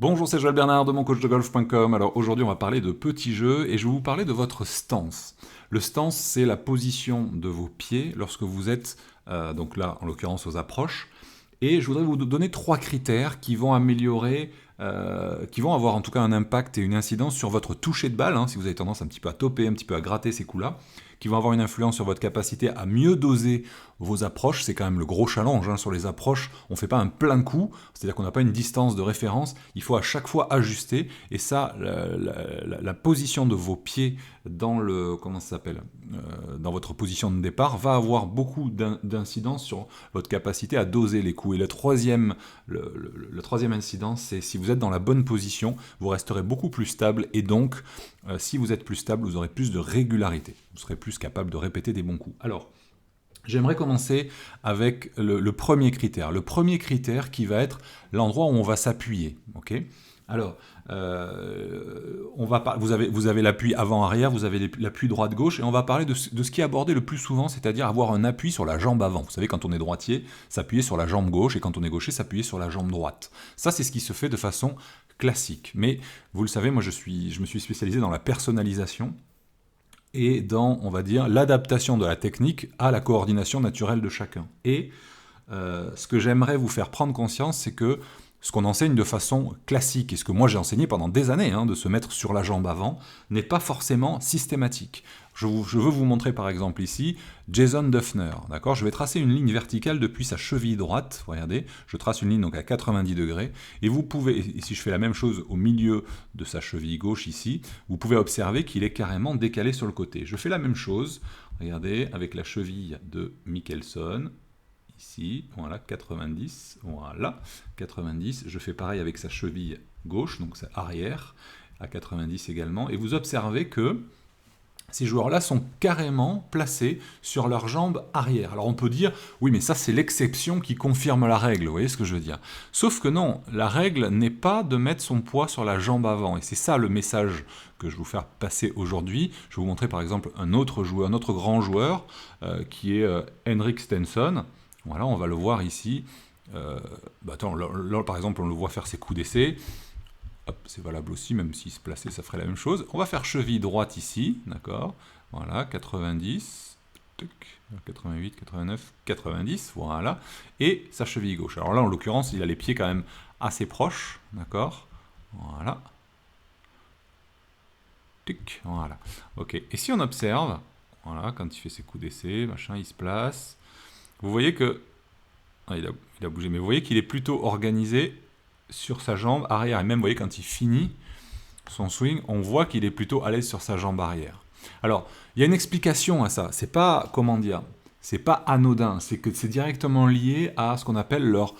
Bonjour, c'est Joël Bernard de moncoachdegolf.com. Alors aujourd'hui, on va parler de petits jeux et je vais vous parler de votre stance. Le stance, c'est la position de vos pieds lorsque vous êtes, donc là, en l'occurrence, aux approches. Et je voudrais vous donner 3 critères qui vont améliorer, qui vont avoir en tout cas un impact et une incidence sur votre toucher de balle, hein, si vous avez tendance un petit peu à toper, un petit peu à gratter ces coups-là, qui vont avoir une influence sur votre capacité à mieux doser vos approches. C'est quand même le gros challenge, hein, sur les approches. On ne fait pas un plein coup, c'est-à-dire qu'on n'a pas une distance de référence. Il faut à chaque fois ajuster. Et ça, la position de vos pieds dans le, comment ça s'appelle, dans votre position de départ va avoir beaucoup d'incidence sur votre capacité à doser les coups. Et le troisième incidence, c'est si vous êtes dans la bonne position, vous resterez beaucoup plus stable et donc, si vous êtes plus stable, vous aurez plus de régularité. Vous serez plus capable de répéter des bons coups. Alors, j'aimerais commencer avec le premier critère. Le premier critère qui va être l'endroit où on va s'appuyer. Okay, alors, vous avez l'appui avant-arrière, vous avez l'appui droite-gauche, et on va parler de ce qui est abordé le plus souvent, c'est-à-dire avoir un appui sur la jambe avant. Vous savez, quand on est droitier, s'appuyer sur la jambe gauche, et quand on est gaucher, s'appuyer sur la jambe droite. Ça, c'est ce qui se fait de façon classique. Mais, vous le savez, moi, je me suis spécialisé dans la personnalisation, et dans, on va dire, l'adaptation de la technique à la coordination naturelle de chacun. Et ce que j'aimerais vous faire prendre conscience, c'est que ce qu'on enseigne de façon classique, et ce que moi j'ai enseigné pendant des années, hein, de se mettre sur la jambe avant, n'est pas forcément systématique. Je veux vous montrer par exemple ici Jason Dufner, d'accord ? Je vais tracer une ligne verticale depuis sa cheville droite, regardez, je trace une ligne donc à 90 degrés, et vous pouvez, et si je fais la même chose au milieu de sa cheville gauche ici, vous pouvez observer qu'il est carrément décalé sur le côté. Je fais la même chose, regardez, avec la cheville de Mickelson, ici, voilà, 90, voilà, 90, je fais pareil avec sa cheville gauche, donc c'est arrière, à 90 également, et vous observez que ces joueurs-là sont carrément placés sur leur jambe arrière. Alors on peut dire, oui mais ça c'est l'exception qui confirme la règle, vous voyez ce que je veux dire. Sauf que non, la règle n'est pas de mettre son poids sur la jambe avant, et c'est ça le message que je vais vous faire passer aujourd'hui. Je vais vous montrer par exemple un autre grand joueur, qui est Henrik Stenson. Voilà, on va le voir ici. Là, par exemple, on le voit faire ses coups d'essai. C'est valable aussi, même s'il se plaçait, ça ferait la même chose. On va faire cheville droite ici, d'accord. Voilà, 90, 88, 89, 90, voilà. Et sa cheville gauche. Alors là, en l'occurrence, il a les pieds quand même assez proches, d'accord. Voilà. Voilà. Ok. Et si on observe, voilà, quand il fait ses coups d'essai, machin, il se place. Vous voyez que... Ah, il a bougé, mais vous voyez qu'il est plutôt organisé sur sa jambe arrière. Et même, vous voyez, quand il finit son swing, on voit qu'il est plutôt à l'aise sur sa jambe arrière. Alors, il y a une explication à ça. C'est pas, comment dire, c'est pas anodin. C'est que c'est directement lié à ce qu'on appelle leur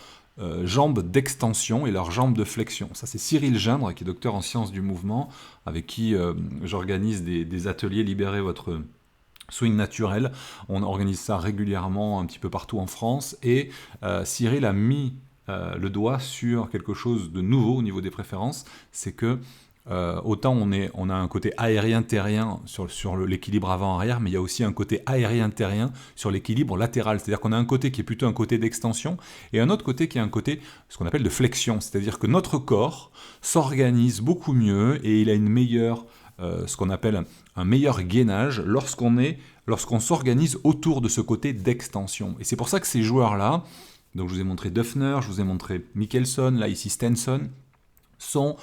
jambes d'extension et leurs jambes de flexion. Ça, c'est Cyril Gindre, qui est docteur en sciences du mouvement, avec qui j'organise des ateliers Libérer votre swing naturel. On organise ça régulièrement un petit peu partout en France. Et Cyril a mis le doigt sur quelque chose de nouveau au niveau des préférences. C'est que autant on a un côté aérien-terrien sur l'équilibre avant-arrière, mais il y a aussi un côté aérien-terrien sur l'équilibre latéral. C'est-à-dire qu'on a un côté qui est plutôt un côté d'extension et un autre côté qui est un côté, ce qu'on appelle de flexion. C'est-à-dire que notre corps s'organise beaucoup mieux et il a une meilleure... ce qu'on appelle un meilleur gainage lorsqu'on s'organise autour de ce côté d'extension. Et c'est pour ça que ces joueurs-là, donc je vous ai montré Dufner, je vous ai montré Mickelson, là ici Stenson, sont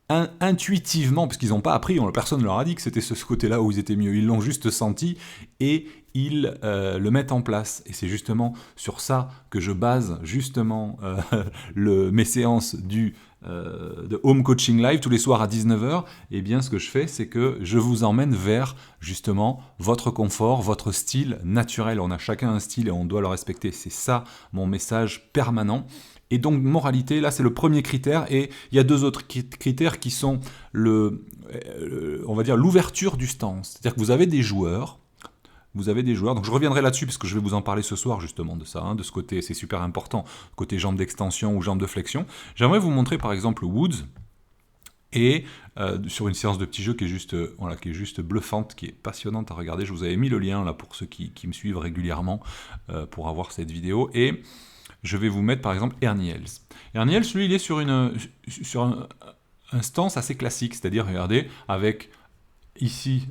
intuitivement, parce qu'ils n'ont pas appris, personne ne leur a dit que c'était ce côté-là où ils étaient mieux, ils l'ont juste senti et ils le mettent en place. Et c'est justement sur ça que je base justement mes séances de Home Coaching Live tous les soirs à 19h. Et bien ce que je fais, c'est que je vous emmène vers justement votre confort, votre style naturel. On a chacun un style et on doit le respecter. C'est ça mon message permanent. Et donc, moralité, là, c'est le premier critère. Et il y a 2 autres critères qui sont, on va dire, l'ouverture du stance. C'est-à-dire que vous avez des joueurs, donc je reviendrai là-dessus, parce que je vais vous en parler ce soir, justement, de ça, hein, de ce côté, c'est super important, côté jambe d'extension ou jambe de flexion. J'aimerais vous montrer, par exemple, Woods, et sur une séance de petits jeux qui est juste bluffante, qui est passionnante à regarder. Je vous avais mis le lien, là, pour ceux qui me suivent régulièrement, pour avoir cette vidéo. Et... je vais vous mettre par exemple Ernie Els. Ernie Els, lui, il est sur un stance assez classique, c'est-à-dire, regardez, avec ici,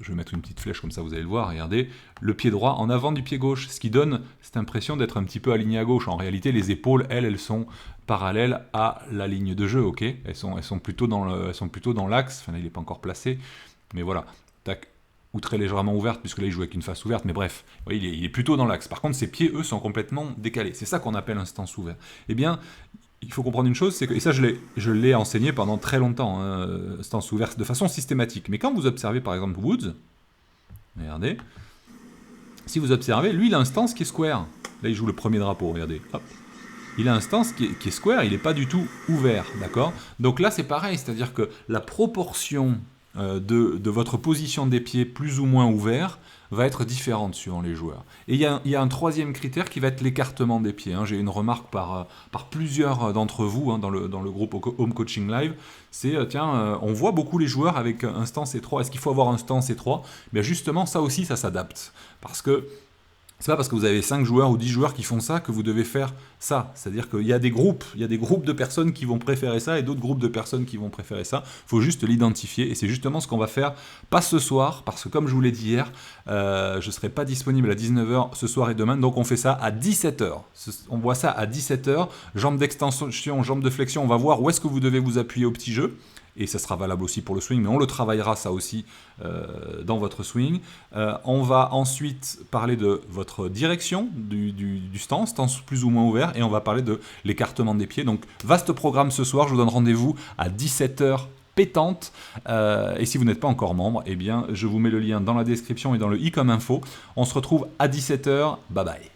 je vais mettre une petite flèche comme ça, vous allez le voir, regardez, le pied droit en avant du pied gauche, ce qui donne cette impression d'être un petit peu aligné à gauche. En réalité, les épaules, elles sont parallèles à la ligne de jeu, ok. Elles sont plutôt dans l'axe, enfin là, il n'est pas encore placé, mais voilà, tac, ou très légèrement ouverte, puisque là, il joue avec une face ouverte, mais bref, vous voyez, il est plutôt dans l'axe. Par contre, ses pieds, eux, sont complètement décalés. C'est ça qu'on appelle un stance ouvert. Eh bien, il faut comprendre une chose, c'est que, et ça je l'ai enseigné pendant très longtemps, hein, stance ouverte de façon systématique. Mais quand vous observez par exemple Woods, regardez, si vous observez, lui il a un stance qui est square. Là il joue le premier drapeau, regardez. Hop. Il a un stance qui est square, il n'est pas du tout ouvert, d'accord. Donc là c'est pareil, c'est-à-dire que la proportion de votre position des pieds plus ou moins ouvert va être différente suivant les joueurs. Et il y a un troisième critère qui va être l'écartement des pieds. Hein. J'ai une remarque par plusieurs d'entre vous dans le groupe Home Coaching Live, c'est on voit beaucoup les joueurs avec un stance étroit. Est-ce qu'il faut avoir un stance étroit? Bien justement, ça aussi, ça s'adapte. Parce que c'est pas parce que vous avez 5 joueurs ou 10 joueurs qui font ça que vous devez faire ça. C'est-à-dire qu'il y a des groupes de personnes qui vont préférer ça et d'autres groupes de personnes qui vont préférer ça. Il faut juste l'identifier et c'est justement ce qu'on va faire, pas ce soir, parce que comme je vous l'ai dit hier, je ne serai pas disponible à 19h ce soir et demain, donc on fait ça à 17h. On voit ça à 17h, jambes d'extension, jambes de flexion, on va voir où est-ce que vous devez vous appuyer au petit jeu. Et ça sera valable aussi pour le swing, mais on le travaillera ça aussi dans votre swing. On va ensuite parler de votre direction du stance plus ou moins ouvert, et on va parler de l'écartement des pieds. Donc vaste programme ce soir, je vous donne rendez-vous à 17h pétante. Et si vous n'êtes pas encore membre, eh bien je vous mets le lien dans la description et dans le i comme info. On se retrouve à 17h, bye bye.